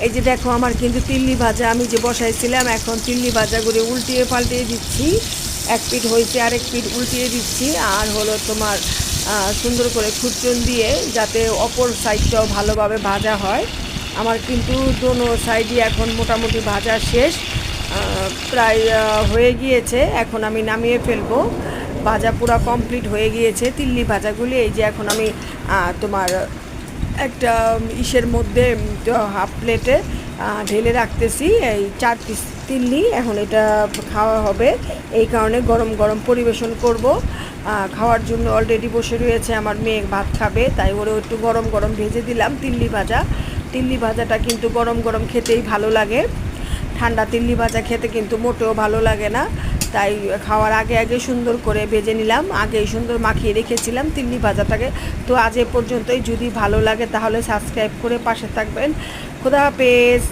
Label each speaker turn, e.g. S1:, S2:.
S1: এই যে দেখো আমার কিন্তু তিল্লি ভাজা আমি যে বসাইছিলাম, এখন তিল্লি ভাজাগুলি উল্টিয়ে পাল্টিয়ে দিচ্ছি। এক পিঠ হয়েছে, আরেক পিঠ উল্টিয়ে দিচ্ছি। আর হলো তোমার সুন্দর করে খুঁটচুন দিয়ে যাতে অপর সাইডটাও ভালোভাবে ভাজা হয়। আমার কিন্তু দোনো সাইডই এখন মোটামুটি ভাজা শেষ, প্রায় হয়ে গিয়েছে। এখন আমি নামিয়ে ফেলবো। ভাজা পুরো কমপ্লিট হয়ে গিয়েছে তিল্লি ভাজাগুলি। এই যে এখন আমি তোমার একটা ইসের মধ্যে হাফ প্লেটে ঢেলে রাখতেছি এই 4 পিস তিল্লি। এখন এটা খাওয়া হবে, এই কারণে গরম গরম পরিবেশন করব। খাওয়ার জন্য অলরেডি বসে রয়েছে আমার মেয়ে, ভাত খাবে, তাই ওরও একটু গরম গরম ভেজে দিলাম তিল্লি ভাজা। তিল্লি ভাজাটা কিন্তু গরম গরম খেতেই ভালো লাগে, ঠান্ডা তিল্লি ভাজা খেতে কিন্তু মোটেও ভালো লাগে না। তাই খাওয়ার আগে আগে সুন্দর করে ভেজে নিলাম, আগেই সুন্দর মাখিয়ে রেখেছিলাম তিল্লি ভাজাটাকে। তো আজ এ পর্যন্তই, যদি ভালো লাগে তাহলে সাবস্ক্রাইব করে পাশে থাকবেন। খোদা হাফেজ।